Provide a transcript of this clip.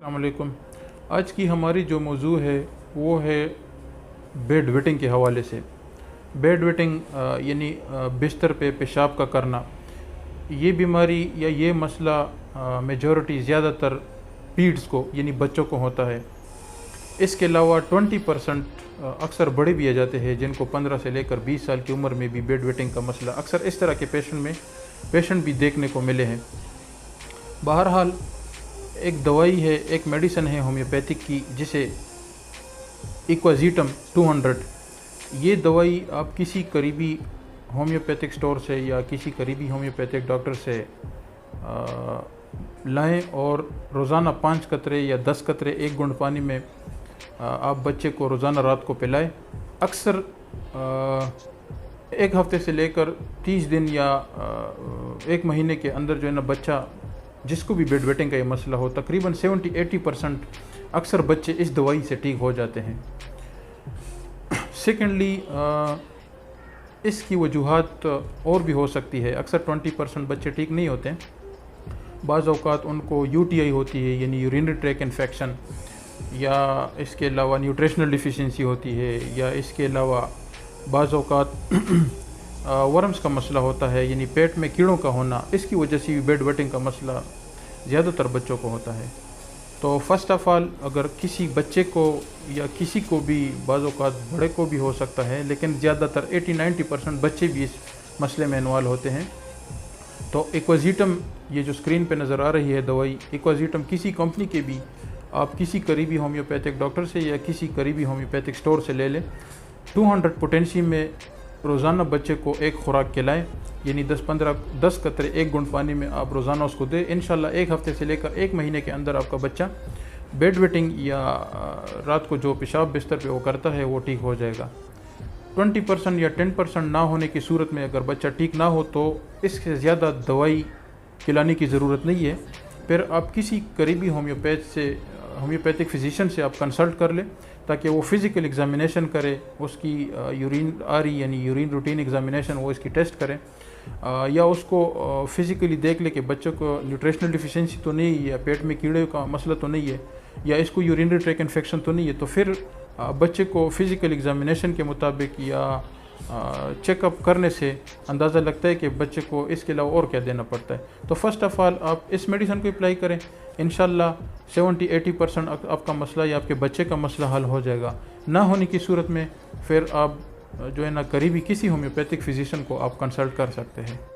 अस्सलाम वालेकुम। आज की हमारी जो मौजू है वो है बेड वेटिंग के हवाले से। बेड वेटिंग यानी बिस्तर पे पेशाब का करना। ये बीमारी या ये मसला मेजॉरिटी ज़्यादातर पीड्स को यानी बच्चों को होता है। इसके अलावा 20% अक्सर बड़े भी आ जाते हैं जिनको 15 से लेकर 20 साल की उम्र में भी बेड वेटिंग का मसला अक्सर इस तरह के पेशेंट भी देखने को मिले हैं। बहरहाल एक दवाई है, एक मेडिसिन है होम्योपैथिक की जिसे इक्वाजीटम 200। ये दवाई आप किसी करीबी होम्योपैथिक स्टोर से या किसी करीबी होम्योपैथिक डॉक्टर से लाएं और रोज़ाना 5 कतरे या 10 कतरे 1 गुंड पानी में आप बच्चे को रोज़ाना रात को पिलाएं। अक्सर 1 हफ़्ते से लेकर 30 दिन या 1 महीने के अंदर जो है ना बच्चा जिसको भी बेड वेटिंग का ये मसला हो तकरीबन 70-80% अक्सर बच्चे इस दवाई से ठीक हो जाते हैं। सेकेंडली इसकी वजूहात और भी हो सकती है। अक्सर 20% बच्चे ठीक नहीं होते हैं। बाज़ औक़ात उनको यूटीआई होती है यानी यूरिनरी ट्रैक इन्फेक्शन, या इसके अलावा न्यूट्रिशनल डिफिशिएंसी होती है, या इसके अलावा बाज़ औक़ात वर्म्स का मसला होता है यानी पेट में कीड़ों का होना। इसकी वजह से भी बेड वेटिंग का मसला ज़्यादातर बच्चों को होता है। तो फ़र्स्ट ऑफ़ ऑल अगर किसी बच्चे को या किसी को भी, बाज़ औक़ात बड़े को भी हो सकता है, लेकिन ज़्यादातर 80-90% बच्चे भी इस मसले में इन्वॉल्व होते हैं। तो इक्वाजीटम, ये जो स्क्रीन पे नज़र आ रही है दवाई, इक्वाजीटम किसी कंपनी के भी आप किसी करीबी होम्योपैथिक डॉक्टर से या किसी करीबी होम्योपैथिक स्टोर से ले लें। 200 पोटेंसी में रोज़ाना बच्चे को एक खुराक खिलाएं, यानी 10 कतरे 1 गुंड पानी में आप रोज़ाना उसको दें। इंशाल्लाह 1 हफ़्ते से लेकर 1 महीने के अंदर आपका बच्चा बेड वेटिंग या रात को जो पेशाब बिस्तर पे वो करता है वो ठीक हो जाएगा। 20% या 10% ना होने की सूरत में अगर बच्चा ठीक ना हो तो इससे ज़्यादा दवाई खिलाने की ज़रूरत नहीं है। फिर आप किसी करीबी होम्योपैथिक फ़िज़िशियन से आप कंसल्ट कर लें ताकि वो फ़िज़िकल एग्ज़ामिनेशन करे, उसकी यूरिन आरी यानी यूरिन रूटीन एग्ज़ामिनेशन वो इसकी टेस्ट करें, या उसको फ़िज़िकली देख ले कि बच्चों को न्यूट्रिशनल डिफिशिएंसी तो नहीं है, या पेट में कीड़े का मसला तो नहीं है, या इसको यूरिनरी ट्रैक इन्फेक्शन तो नहीं है। तो फिर बच्चे को फ़िज़िकल एग्ज़ामिनेशन के मुताबिक या चेकअप करने से अंदाज़ा लगता है कि बच्चे को इसके अलावा और क्या देना पड़ता है। तो फ़र्स्ट ऑफ़ ऑल आप इस मेडिसिन को अप्लाई करें, इंशाल्लाह 70-80% आपका मसला या आपके बच्चे का मसला हल हो जाएगा। ना होने की सूरत में फिर आप जो है ना करीबी किसी होम्योपैथिक फ़िज़िशियन को आप कंसल्ट कर सकते हैं।